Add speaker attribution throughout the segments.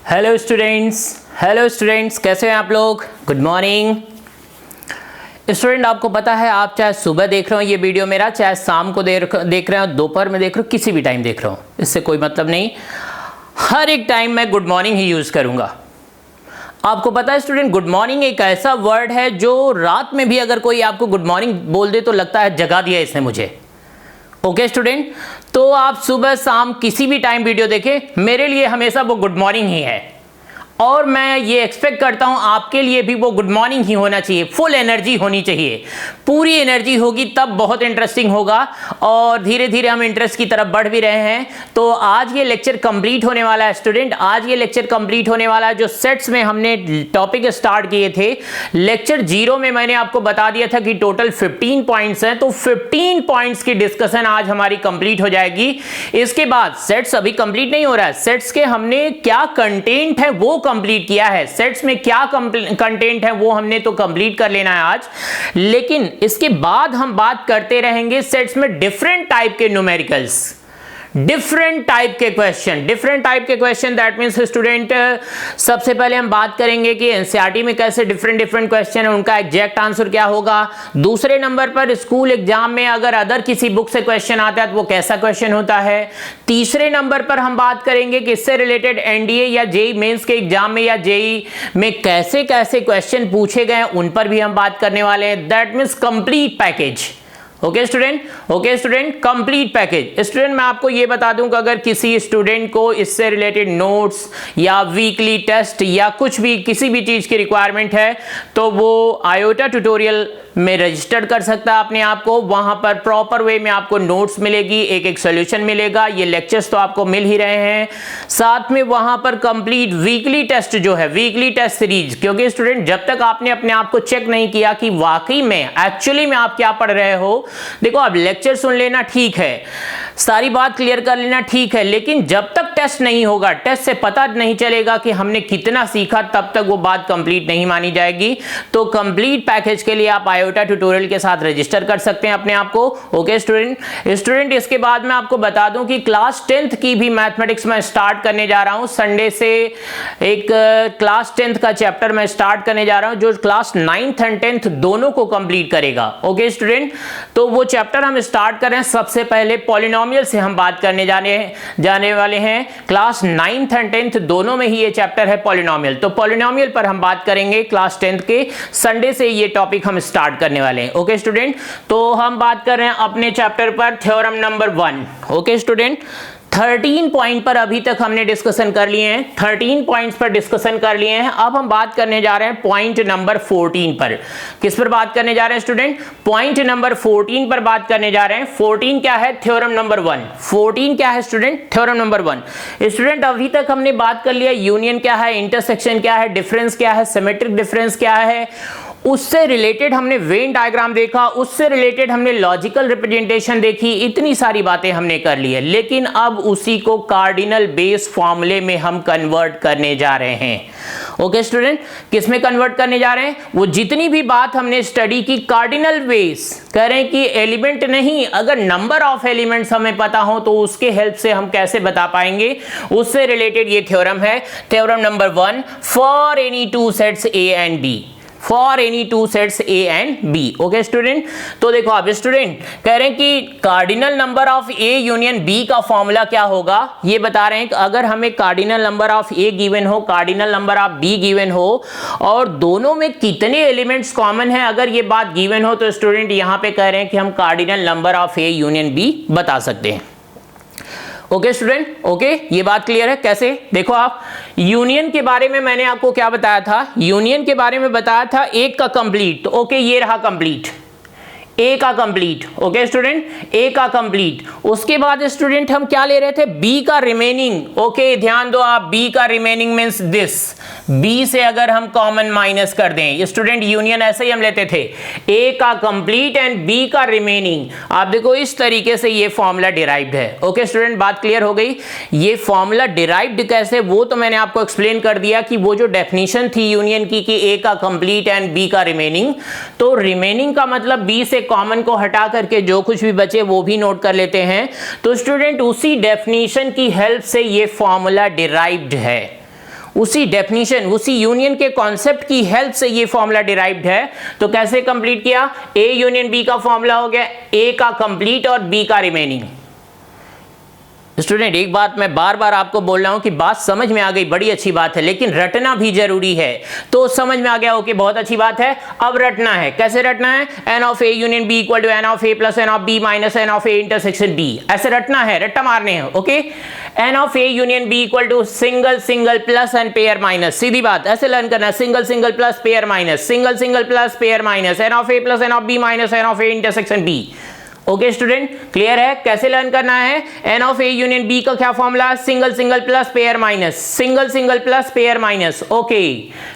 Speaker 1: Hello students, कैसे हैं आप लोग? Good morning student. आपको पता है, आप चाहे सुबह देख रहे हो ये वीडियो मेरा, चाहे शाम को देख रहे हो, दोपहर में देख रहे हो, किसी भी टाइम देख रहे हो, इससे कोई मतलब नहीं। हर एक टाइम मैं गुड मॉर्निंग ही यूज़ करूँगा। आपको पता है स्टूडेंट, गुड मॉर्निंग एक ऐसा वर्ड है जो रात में भी अगर कोई आपको गुड मॉर्निंग बोल दे तो लगता है जगा दिया इसने मुझे। ओके स्टूडेंट, तो आप सुबह शाम किसी भी टाइम वीडियो देखें, मेरे लिए हमेशा वो गुड मॉर्निंग ही है। और मैं ये एक्सपेक्ट करता हूं आपके लिए भी वो गुड मॉर्निंग ही होना चाहिए, फुल एनर्जी होनी चाहिए। पूरी एनर्जी होगी तब बहुत इंटरेस्टिंग होगा, और धीरे धीरे हम इंटरेस्ट की तरफ बढ़ भी रहे हैं। तो आज ये लेक्चर कंप्लीट होने वाला है स्टूडेंट, आज ये लेक्चर कंप्लीट होने वाला है। जो सेट्स में हमने टॉपिक स्टार्ट किए थे, लेक्चर 0 में मैंने आपको बता दिया था कि टोटल 15 पॉइंट्स हैं, तो 15 पॉइंट्स की डिस्कशन आज हमारी कंप्लीट हो जाएगी। इसके बाद सेट्स अभी कंप्लीट नहीं हो रहा है, सेट्स के हमने क्या कंटेंट है वो कंप्लीट किया है, सेट्स में क्या कंटेंट है वो हमने तो कंप्लीट कर लेना है आज। लेकिन इसके बाद हम बात करते रहेंगे सेट्स में डिफरेंट टाइप के न्यूमेरिकल्स, डिफरेंट टाइप के क्वेश्चन। दैट मींस स्टूडेंट, सबसे पहले हम बात करेंगे कि एनसीईआरटी में कैसे डिफरेंट क्वेश्चन है, उनका एग्जैक्ट आंसर क्या होगा। दूसरे नंबर पर स्कूल एग्जाम में अगर अदर किसी बुक से क्वेश्चन आता है तो वो कैसा क्वेश्चन होता है। तीसरे नंबर पर हम बात करेंगे कि इससे रिलेटेड एनडीए या जेईई मेंस के एग्जाम में या जेईई में कैसे कैसे क्वेश्चन पूछे गए, उन पर भी हम बात करने वाले हैं। That means complete package. Okay student, complete package. Student, मैं आपको ये बता दूं कि अगर किसी स्टूडेंट को इससे रिलेटेड नोट्स या वीकली टेस्ट या कुछ भी किसी भी चीज की रिक्वायरमेंट है तो वो आयोटा ट्यूटोरियल में रजिस्टर कर सकता है अपने आप को। वहां पर प्रॉपर वे में आपको नोट्स मिलेगी, एक एक सोल्यूशन मिलेगा, ये लेक्चर्स तो आपको मिल ही रहे हैं, साथ में वहां पर कंप्लीट वीकली टेस्ट जो है, वीकली टेस्ट सीरीज। क्योंकि स्टूडेंट, जब तक आपने अपने आप को चेक नहीं किया कि वाकई में एक्चुअली में आप क्या पढ़ रहे हो, देखो अब लेक्चर सुन लेना ठीक है, सारी बात क्लियर कर लेना ठीक है, लेकिन जब तक टेस्ट नहीं होगा, टेस्ट से पता नहीं चलेगा कि हमने कितना सीखा, तब तक वो बात कंप्लीट नहीं मानी जाएगी। तो कंप्लीट पैकेज के लिए आप आयोटा ट्यूटोरियल के साथ रजिस्टर कर सकते हैं अपने आप को। ओके स्टूडेंट, इसके बाद मैं आपको बता दूं कि क्लास 10th की भी मैथमेटिक्स में स्टार्ट करने जा रहा हूं। संडे से एक क्लास 10th का चैप्टर मैं स्टार्ट करने जा रहा हूं जो क्लास 9th एंड 10th दोनों को कंप्लीट करेगा। ओके स्टूडेंट, तो वो चैप्टर हम स्टार्ट कर रहे हैं। सबसे पहले पॉलिनोमियल से हम बात करने जाने वाले हैं। क्लास 9th एंड 10th दोनों में ही ये चैप्टर है पॉलिनोमियल, तो पॉलिनोमियल पर हम बात करेंगे क्लास 10th के। संडे से ये टॉपिक हम स्टार्ट करने वाले हैं। ओके स्टूडेंट, तो हम बात कर रहे हैं अपने चैप्टर पर theorem number 1। Okay student, 13 point पर अभी तक हमने डिस्कशन कर लिए हैं, 13 पॉइंट्स पर डिस्कशन कर लिए हैं। अब हम बात करने जा रहे हैं पॉइंट नंबर 14 पर। किस पर बात करने जा रहे हैं स्टूडेंट? पॉइंट नंबर 14 पर बात करने जा रहे हैं। 14 क्या है? Theorem number 1। 14 क्या है स्टूडेंट? Theorem number 1। स्टूडेंट, अभी तक हमने बात कर लिया यूनियन क्या है, इंटरसेक्शन क्या है, डिफरेंस क्या है, सिमेट्रिक डिफरेंस क्या है, उससे रिलेटेड हमने वेन डायग्राम देखा, उससे रिलेटेड हमने लॉजिकल रिप्रेजेंटेशन देखी, इतनी सारी बातें हमने कर ली है। लेकिन अब उसी को कार्डिनल बेस फॉर्मूले में हम कन्वर्ट करने जा रहे हैं। ओके स्टूडेंट, किस में कन्वर्ट करने जा रहे हैं? वो जितनी भी बात हमने स्टडी की कार्डिनल बेस, करें कि एलिमेंट नहीं, अगर नंबर ऑफ एलिमेंट्स हमें पता हो तो उसके हेल्प से हम कैसे बता पाएंगे, उससे रिलेटेड ये थ्योरम है। Theorem number 1, for any two sets A and B, for any two sets A and B. Okay student, तो देखो अब स्टूडेंट कह रहे हैं कि cardinal number of A union B का फॉर्मूला क्या होगा, ये बता रहे हैं कि अगर हमें cardinal number of A given हो, cardinal number of B given हो, और दोनों में कितने एलिमेंट्स कॉमन है, अगर ये बात गिवन हो, तो स्टूडेंट यहां पे कह रहे हैं कि हम cardinal number of A union B बता सकते हैं। ओके स्टूडेंट, ओके, ये बात क्लियर है? कैसे? देखो आप, यूनियन के बारे में मैंने आपको क्या बताया था? यूनियन के बारे में बताया था एक का कंप्लीट। ओके, ये रहा कंप्लीट, ए का कंप्लीट। ओके स्टूडेंट, ए का कंप्लीट। उसके बाद स्टूडेंट हम क्या ले रहे थे? बी का रिमेनिंग। ओके, ध्यान दो आप, बी का रिमेनिंग मींस दिस, बी से अगर हम कॉमन माइनस कर दें, स्टूडेंट यूनियन ऐसे ही हम लेते थे, ए का कंप्लीट एंड बी का रिमेनिंग। आप देखो इस तरीके से ये फॉर्मूला डिराइव्ड है। ओके स्टूडेंट, बात क्लियर हो गई? ये फॉर्मूला डिराइव्ड कैसे, वो तो मैंने आपको एक्सप्लेन कर दिया कि वो जो डेफिनेशन थी यूनियन की कि ए का कंप्लीट एंड बी का रिमेनिंग, तो रिमेनिंग का मतलब बी से कॉमन को हटा करके जो कुछ भी बचे वो भी नोट कर लेते हैं। तो स्टूडेंट उसी डेफिनेशन की हेल्प से ये फॉर्मूला डिराइव्ड है, उसी डेफिनेशन, उसी यूनियन के कॉन्सेप्ट की हेल्प से ये फॉर्मूला डिराइव्ड है। तो कैसे कंप्लीट किया? ए यूनियन बी का फॉर्मूला हो गया ए का कंप्लीट और बी का रिमेनिंग। स्टूडेंट एक बात मैं बार बार आपको बोल रहा हूं कि बात समझ में आ गई, बड़ी अच्छी बात है, लेकिन रटना भी जरूरी है। तो समझ में आ गया, ओके, बहुत अच्छी बात है। अब रटना है, कैसे रटना है? N of A union B equal to n of A plus n of B minus n of A intersection B, ऐसे रटना है, रट्टा मारने हैं। Okay, n of A union B equal to single single plus and pair minus, सीधी बात, ऐसे learn करना है। Single single plus pair minus, single single plus pair minus, n of A plus n of B minus n of A intersection B. Okay student, clear है? कैसे learn करना है? N of A union B का क्या formula? Single single plus pair minus, single single plus pair minus. Okay,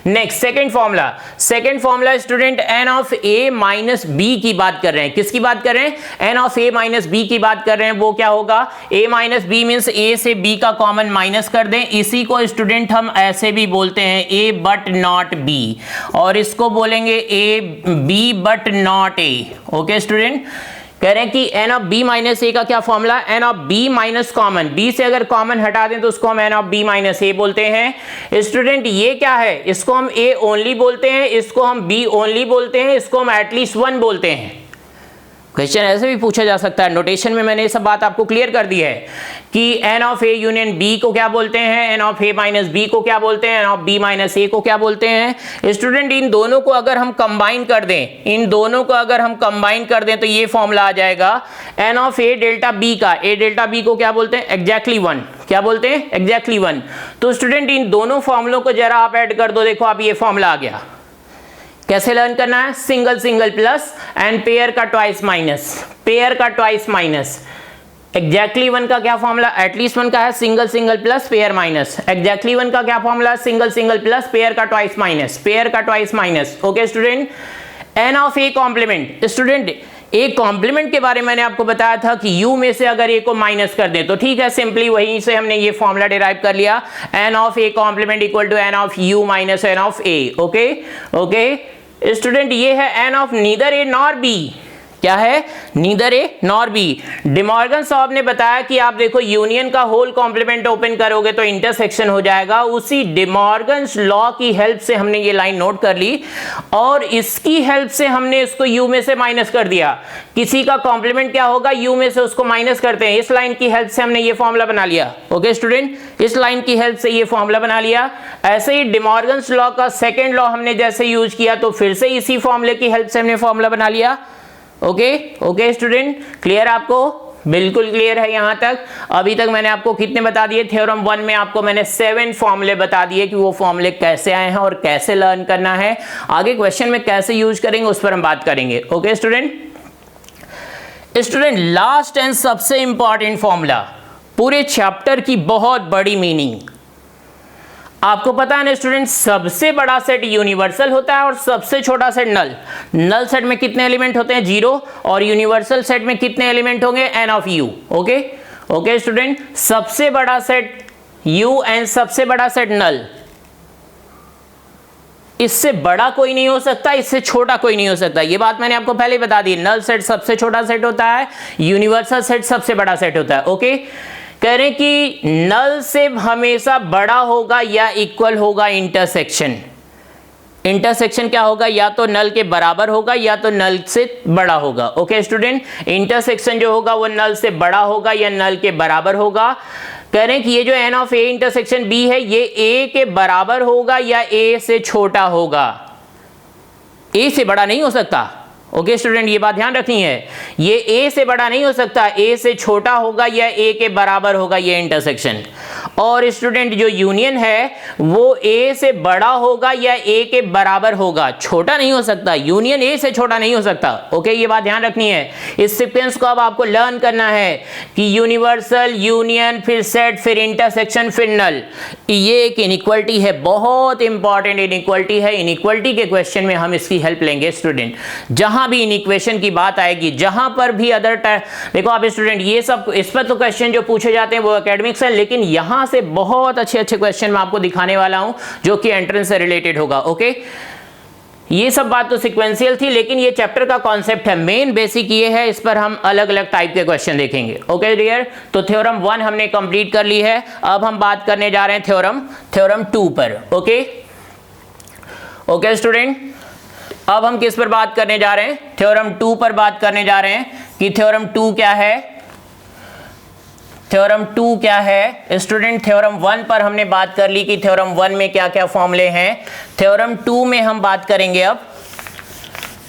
Speaker 1: next second formula. Second formula student n of A minus B की बात कर रहे हैं। किसकी बात कर रहे हैं? N of A minus B की बात कर रहे हैं। वो क्या होगा? A minus B means A से बी का कॉमन माइनस कर दें। इसी को स्टूडेंट हम ऐसे भी बोलते हैं ए बट नॉट बी, और इसको बोलेंगे A B but not A. Okay student, कह रहे हैं कि n of B minus A का क्या formula? N of B minus common, B से अगर कॉमन हटा दें तो उसको हम n of B minus A बोलते हैं। स्टूडेंट ये क्या है? इसको हम ए ओनली बोलते हैं, इसको हम बी ओनली बोलते हैं, इसको हम एटलीस्ट वन बोलते हैं। क्वेश्चन ऐसे भी पूछा जा सकता है। नोटेशन में मैंने ये सब बात आपको क्लियर कर दी है कि n of A union B को क्या बोलते हैं, n of A minus B को क्या बोलते हैं, n of B minus A को क्या बोलते हैं। स्टूडेंट इन दोनों को अगर हम कंबाइन कर दें, इन दोनों को अगर हम कंबाइन कर दें तो ये फॉर्मूला आ जाएगा n of A delta B का। ए डेल्टा बी को क्या बोलते हैं? Exactly one. क्या बोलते हैं? Exactly one. तो स्टूडेंट इन दोनों फॉर्मूलों को जरा आप ऐड कर दो, देखो आप ये फॉर्मूला आ गया। कैसे लर्न करना है? Single single plus and pair का ट्वाइस माइनस, पेयर का ट्वाइस माइनस। एग्जैक्टली वन का क्या फॉर्मूला? एटलीस्ट वन का है single single plus pair minus. Exactly one का क्या formula? Single single plus pair का ट्वाइस माइनस, पेयर का twice minus. Okay student, n of A complement. Student एक complement के बारे में मैंने आपको बताया था कि u में से अगर a को माइनस कर दें तो ठीक है, सिंपली वहीं से हमने ये फॉर्मूला डिराइव कर लिया, n of A complement equal to n of u minus n of a। Okay okay student, ये है n of neither A nor B. क्या है? Neither A nor B. De Morgan साहब ने बताया कि आप देखो यूनियन का होल कॉम्प्लीमेंट ओपन करोगे तो इंटरसेक्शन हो जाएगा। उसी डिमॉर्गन लॉ की हेल्प से हमने ये लाइन नोट कर ली और इसकी हेल्प से हमने इसको यू में से माइनस कर दिया। किसी का कॉम्प्लीमेंट क्या होगा? यू में से उसको माइनस करते हैं। इस लाइन की हेल्प से हमने ये फॉर्मूला बना लिया। ओके स्टूडेंट, इस लाइन की हेल्प से ये फॉर्मूला बना लिया। ऐसे ही डिमॉर्गन लॉ का सेकेंड लॉ हमने जैसे यूज किया तो फिर से इसी फॉर्मूले की हेल्प से हमने फॉर्मूला बना लिया। ओके ओके स्टूडेंट, क्लियर आपको? बिल्कुल क्लियर है यहां तक। अभी तक मैंने आपको कितने बता दिए? थ्योरम 1 में आपको मैंने 7 फॉर्मूले बता दिए कि वो फॉर्मूले कैसे आए हैं और कैसे लर्न करना है। आगे क्वेश्चन में कैसे यूज करेंगे उस पर हम बात करेंगे। ओके स्टूडेंट, लास्ट एंड सबसे इंपॉर्टेंट फॉर्मूला, पूरे चैप्टर की बहुत बड़ी मीनिंग। आपको पता है ना स्टूडेंट, सबसे बड़ा सेट यूनिवर्सल होता है और सबसे छोटा सेट नल। नल सेट में कितने एलिमेंट होते हैं? 0। और यूनिवर्सल सेट में कितने एलिमेंट होंगे? N of U. Okay okay student, सबसे बड़ा सेट यू एंड सबसे बड़ा सेट नल। इससे बड़ा कोई नहीं हो सकता, इससे छोटा कोई नहीं हो सकता। ये बात मैंने आपको पहले बता दी। नल सेट सबसे छोटा सेट होता है, यूनिवर्सल सेट सबसे बड़ा सेट होता है। ओके, कह रहे कि नल से हमेशा बड़ा होगा या इक्वल होगा इंटरसेक्शन। इंटरसेक्शन क्या होगा? या तो नल के बराबर होगा या तो नल से बड़ा होगा। ओके स्टूडेंट, इंटरसेक्शन जो होगा वो नल से बड़ा होगा या नल के बराबर होगा। कह रहे हैं कि ये जो n of A intersection B है ये ए के बराबर होगा या ए से छोटा होगा। ए से बड़ा नहीं हो सकता। ओके स्टूडेंट, ये बात ध्यान रखनी है, ये ए से बड़ा नहीं हो सकता, ए से छोटा होगा या ए के बराबर होगा ये इंटरसेक्शन। और स्टूडेंट जो यूनियन है वो ए से बड़ा होगा या ए के बराबर होगा, छोटा नहीं हो सकता। यूनियन ए से छोटा नहीं हो सकता। ओके, ये बात ध्यान रखनी है। इस सीक्वेंस को अब आपको लर्न करना है कि यूनिवर्सल, यूनियन, फिर सेट, फिर इंटरसेक्शन, फिर नल। ये एक इनइक्वालिटी है, बहुत इंपॉर्टेंट इनइक्वालिटी है। इनइक्वालिटी के क्वेश्चन में हम इसकी हेल्प लेंगे स्टूडेंट। जहां भी इनइक्वेशन की बात आएगी, जहां पर भी अदर देखो आप स्टूडेंट, ये सब इस पर तो क्वेश्चन जो पूछे जाते हैं वो एकेडमिक्स है, लेकिन यहां से बहुत अच्छे अच्छे क्वेश्चन मैं आपको दिखाने वाला हूं जो कि एंट्रेंस से रिलेटेड होगा। ओके, ये सब बात तो सिक्वेंशियल थी, लेकिन ये चैप्टर का कॉन्सेप्ट है, मेन बेसिक ये है, इस पर हम अलग अलग टाइप के क्वेश्चन देखेंगे। ओके डियर, तो थ्योरम 1 हमने कंप्लीट कर ली है। अब हम बात करने जा रहे हैं थ्योरम 2 पर। ओके स्टूडेंट, अब हम किस पर बात करने जा रहे हैं? थ्योरम 2 पर बात करने जा रहे हैं कि थ्योरम 2 क्या है। थ्योरम 2 क्या है स्टूडेंट? थ्योरम 1 पर हमने बात कर ली कि थ्योरम 1 में क्या क्या फॉर्मूले हैं। थ्योरम 2 में हम बात करेंगे, अब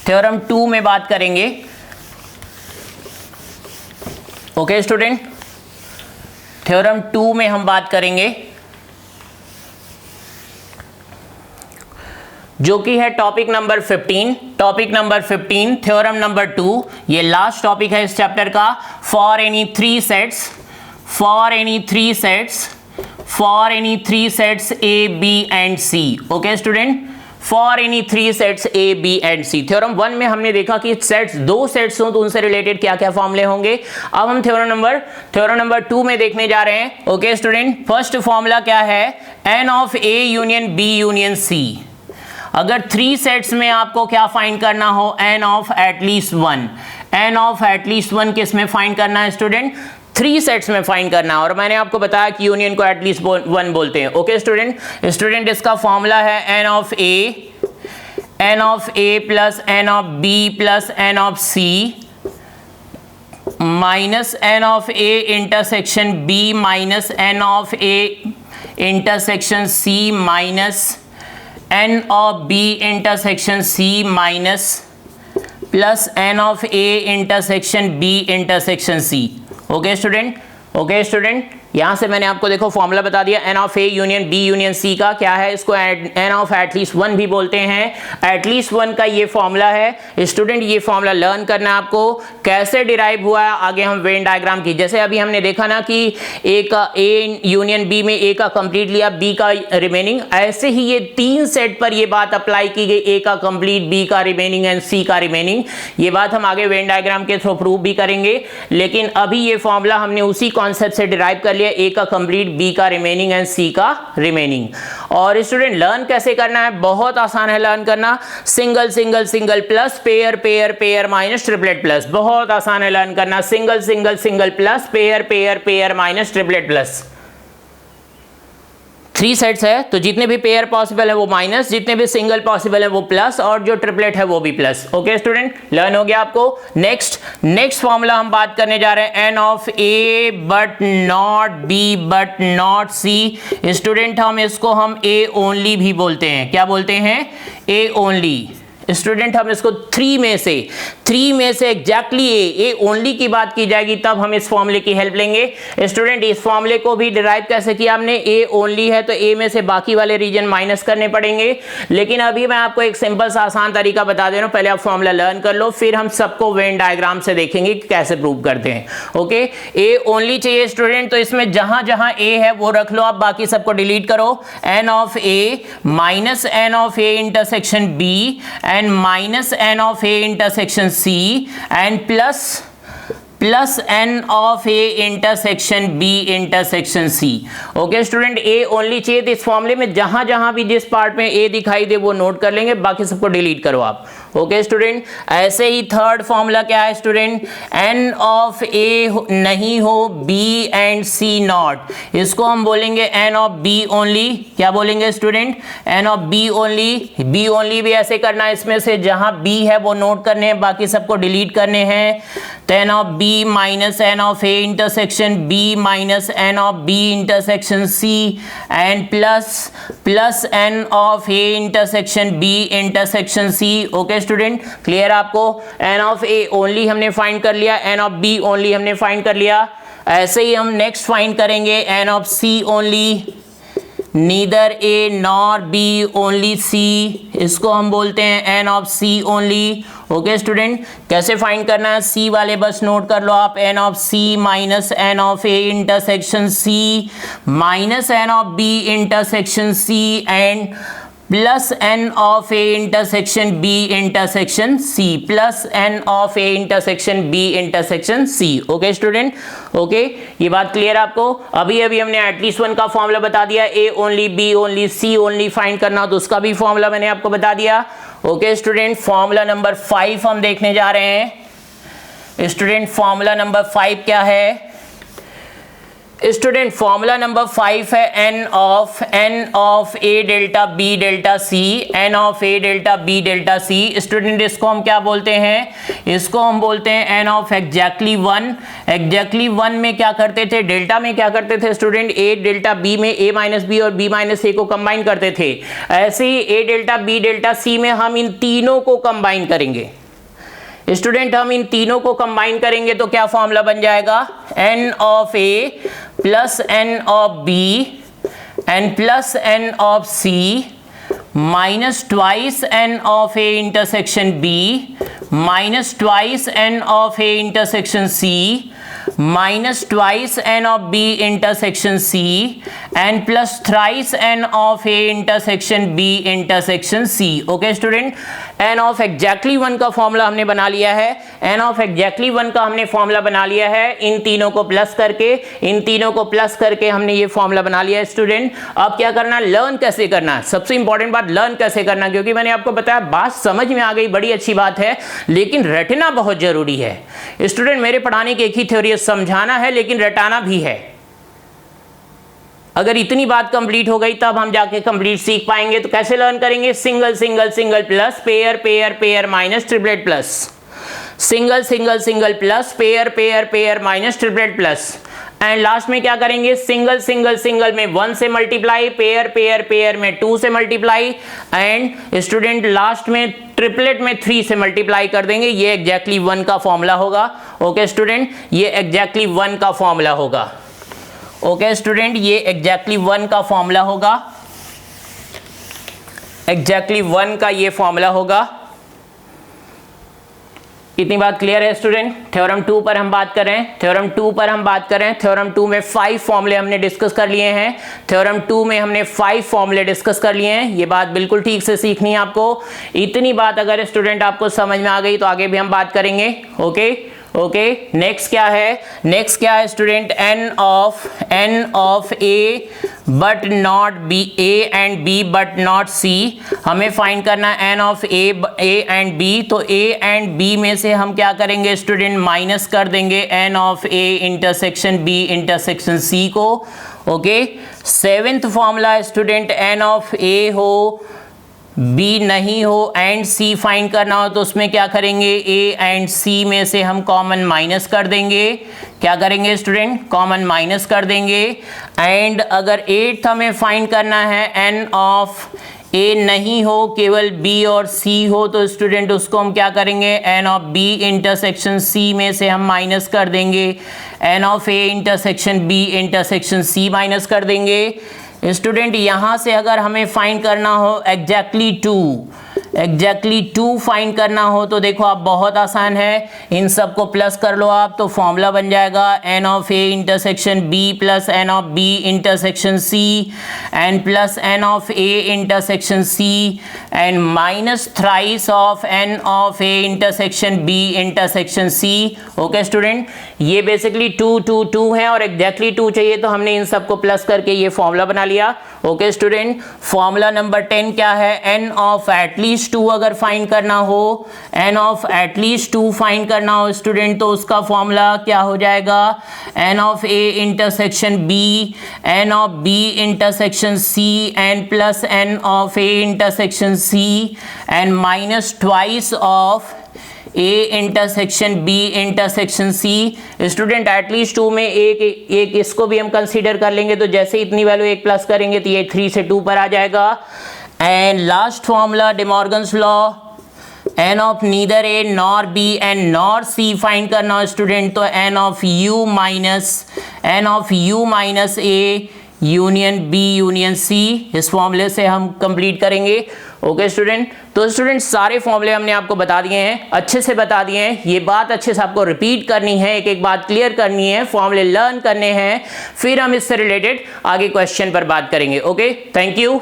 Speaker 1: थ्योरम 2 में बात करेंगे। ओके स्टूडेंट, थ्योरम 2 में हम बात करेंगे जो कि है topic number 15। Topic number 15 theorem number 2, ये लास्ट टॉपिक है इस चैप्टर का। For any three sets A B and C. Okay student, for any three sets A B and C. Theorem 1 में हमने देखा कि सेट्स, दो सेट्स हो तो उनसे रिलेटेड क्या क्या फॉर्मूले होंगे। अब हम थ्योरम नंबर 2 में देखने जा रहे हैं। ओके स्टूडेंट, फर्स्ट फॉर्मूला क्या है? N of A union B union C. अगर थ्री सेट्स में आपको क्या फाइंड करना हो? N of at least one. N of at least one किस में फाइंड करना है स्टूडेंट? थ्री सेट्स में फाइंड करना है, और मैंने आपको बताया कि यूनियन को एटलीस्ट वन बोलते हैं। ओके स्टूडेंट, इसका फॉर्मूला है n of A plus n of B plus n of C minus n of A intersection B minus n of A intersection C minus n of B intersection C minus plus n of A intersection B intersection C. Okay student, यहां से मैंने आपको देखो formula बता दिया n of A union B union C का। क्या है? इसको एन ऑफ एटलीस्ट वन भी बोलते हैं। एटलीस्ट वन का ये फॉर्मूला है स्टूडेंट। ये फॉर्मूला लर्न करना है आपको, कैसे डिराइव हुआ है आगे हम वेन डायग्राम की। जैसे अभी हमने देखा ना कि ए का ए यूनियन बी में ए का कंप्लीट लिया, बी का रिमेनिंग, ऐसे ही ये तीन सेट पर ये बात अप्लाई की गई, ए का कंप्लीट, बी का रिमेनिंग एंड सी का रिमेनिंग। ये बात हम आगे वेन डायग्राम के थ्रू प्रूव भी करेंगे, लेकिन अभी ये फॉर्मूला हमने उसी कॉन्सेप्ट से डिराइव कर ए का कंप्लीट, बी का रिमेनिंग एंड सी का रिमेनिंग। और स्टूडेंट लर्न कैसे करना है? बहुत आसान है लर्न करना। Single single single plus pair pair pair minus triplet plus. बहुत आसान है लर्न करना। Single single single plus pair pair pair minus triplet plus. Three sets है तो जितने भी पेयर पॉसिबल है वो माइनस, जितने भी सिंगल पॉसिबल है वो प्लस, और जो ट्रिपलेट है वो भी प्लस। ओके स्टूडेंट, लर्न हो गया आपको। नेक्स्ट फॉर्मूला हम बात करने जा रहे हैं n of A but not B but not C. Student हम इसको ए ओनली भी बोलते हैं। क्या बोलते हैं? A only. स्टूडेंट हम इसको थ्री में से एग्जैक्टली ए ओनली की बात की जाएगी तब हम इस फॉर्मूले की हेल्प लेंगे। स्टूडेंट इस फॉर्मूले को भी डिराइव कैसे किया हमने? ए ओनली है तो ए में से बाकी वाले रीजन माइनस करने पड़ेंगे, लेकिन अभी मैं आपको एक सिंपल सा आसान तरीका बता दे रहा हूं। पहले आप फॉर्मूला लर्न कर लो, फिर हम सबको वेन डायग्राम से देखेंगे कि कैसे प्रूव करते हैं। ओके, ए ओनली चाहिए स्टूडेंट, तो इसमें जहां जहां ए है वो रख लो, आप बाकी सबको डिलीट करो। N of A minus n of A intersection B and minus n of a intersection C and plus n of a intersection B intersection C। Okay student, A only चाहिए तो इस फॉर्मूले में जहां जहां भी जिस पार्ट में ए दिखाई दे वो नोट कर लेंगे, बाकी सबको डिलीट करो आप। ओके स्टूडेंट, ऐसे ही थर्ड फॉर्मूला क्या है स्टूडेंट? एन ऑफ ए नहीं हो बी एंड सी नॉट, इसको हम बोलेंगे एन ऑफ बी ओनली। क्या बोलेंगे student? N of B only. B only भी ऐसे करना है, इसमें से जहां बी है वो नोट करने हैं, बाकी सबको डिलीट करने हैं। तो n of B minus n of A intersection B minus n of B intersection C and plus n of A intersection B intersection C. Okay student, clear आपको? एन ऑफ ए ओनली हमने find कर लिया, n of B only हमने find कर लिया। ऐसे ही हम नेक्स्ट फाइंड करेंगे n of C only, neither A nor B only C, इसको हम बोलते हैं n of C only. Okay student, कैसे फाइंड करना है? सी वाले बस नोट कर लो आप, n of C minus n of A intersection C minus n of B intersection C and plus n of A intersection B intersection C plus n of A intersection B intersection C. Okay student, okay, ये बात clear आपको? अभी हमने at least one का formula बता दिया, A only B only C only find करना तो उसका भी फॉर्मूला मैंने आपको बता दिया। ओके स्टूडेंट, फॉर्मूला नंबर 5 हम देखने जा रहे हैं। स्टूडेंट फॉर्मूला नंबर 5 क्या है? स्टूडेंट फॉर्मूला नंबर 5 है n of a delta b delta c, n of a delta b delta c। Student इसको हम क्या बोलते हैं? इसको हम बोलते हैं n ऑफ एग्जैक्टली 1। एग्जैक्टली 1 में क्या करते थे? डेल्टा में क्या करते थे स्टूडेंट? a डेल्टा b में a माइनस बी और b माइनस a को कंबाइन करते थे। ऐसे ही a delta b delta c में हम इन तीनों को कंबाइन करेंगे। स्टूडेंट हम इन तीनों को कंबाइन करेंगे तो क्या फॉर्मूला बन जाएगा? n of a plus n of b and plus n of c minus twice n of a intersection b minus twice n of a intersection c minus twice n of b intersection c and plus thrice n of a intersection b intersection c। Okay student, n of exactly 1 का formula हमने बना लिया है। n of exactly 1 का हमने formula बना लिया है। इन तीनों को प्लस करके हमने ये फॉर्मूला बना लिया है। स्टूडेंट अब क्या करना है? लर्न कैसे करना है? सबसे इंपॉर्टेंट बात लर्न कैसे करना, क्योंकि मैंने आपको बताया बात समझ में आ गई, बड़ी अच्छी बात है, लेकिन रटना बहुत जरूरी है। स्टूडेंट मेरे पढ़ाने की एक ही थ्योरी है, समझाना है लेकिन रटाना भी है। अगर इतनी बात कंप्लीट हो गई तब हम जाके कंप्लीट सीख पाएंगे। तो कैसे लर्न करेंगे? Single single single plus pair pair pair minus triplet plus, single single single plus pair pair pair minus triplet plus, and last में क्या करेंगे? सिंगल सिंगल सिंगल में 1 से मल्टीप्लाई, पेयर पेयर पेयर में 2 से मल्टीप्लाई, एंड स्टूडेंट लास्ट में triplet में 3 से मल्टीप्लाई कर देंगे। ये एग्जैक्टली 1 का फॉर्मूला होगा। ओके स्टूडेंट, ये एग्जैक्टली 1 का फॉर्मूला होगा। ओके स्टूडेंट, ये एग्जैक्टली 1 का फॉर्मूला होगा। एग्जैक्टली 1 का ये फॉर्मूला होगा। इतनी बात क्लियर है स्टूडेंट? थ्योरम 2 पर हम बात कर रहे हैं। थ्योरम 2 में 5 फॉर्मूले हमने डिस्कस कर लिए हैं। थ्योरम 2 में हमने 5 फॉर्मूले डिस्कस कर लिए हैं। ये बात बिल्कुल ठीक से सीखनी है आपको। इतनी बात अगर स्टूडेंट आपको समझ में आ गई तो आगे भी हम बात करेंगे। ओके नेक्स्ट क्या है student? n of a but not b, a and b but not c। हमें फाइंड करना है n of a and b। तो a एंड b में से हम क्या करेंगे स्टूडेंट? माइनस कर देंगे n of a intersection b intersection c को। Okay, 7th formula student n of a हो b नहीं हो एंड c फाइंड करना हो तो उसमें क्या करेंगे? a एंड c में से हम कॉमन माइनस कर देंगे। क्या करेंगे स्टूडेंट? कॉमन माइनस कर देंगे। एंड अगर 8th हमें फाइंड करना है n ऑफ a नहीं हो, केवल b और c हो, तो स्टूडेंट उसको हम क्या करेंगे? n of b intersection c में से हम माइनस कर देंगे। n of a intersection b intersection c minus कर देंगे। स्टूडेंट यहाँ से अगर हमें फाइंड करना हो एग्जैक्टली 2 फाइंड करना हो तो देखो आप बहुत आसान है, इन सब को प्लस कर लो आप, तो फॉर्मूला बन जाएगा n of a intersection b plus n of b intersection c and plus n of a intersection c and minus thrice of n of a intersection b intersection c। Okay student, ये basically 2 है और exactly 2 चाहिए तो हमने इन सबको plus करके ये formula बना लिया। ओके स्टूडेंट, फॉर्मूला नंबर 10 क्या है? n ऑफ एटलीस्ट 2 अगर फाइंड करना हो, n ऑफ एटलीस्ट 2 फाइंड करना हो स्टूडेंट तो उसका फॉर्मूला क्या हो जाएगा? n of a intersection b, n of b intersection c and plus n of a intersection c and minus twice of a intersection b intersection c। Student at least 2 में एक इसको भी हम कंसीडर कर लेंगे, तो जैसे इतनी वैल्यू 1 प्लस करेंगे तो ये 3 से 2 पर आ जाएगा। And last formula De Morgan's law, n of neither a nor b and nor c find करना हो स्टूडेंट तो n of u minus a union b union c, इस फॉर्मूले से हम कंप्लीट करेंगे। ओके स्टूडेंट, तो स्टूडेंट सारे फॉर्मूले हमने आपको बता दिए हैं, अच्छे से बता दिए हैं। ये बात अच्छे से आपको रिपीट करनी है, एक एक बात क्लियर करनी है, फॉर्मूले लर्न करने हैं, फिर हम इससे रिलेटेड आगे क्वेश्चन पर बात करेंगे। Okay, thank you.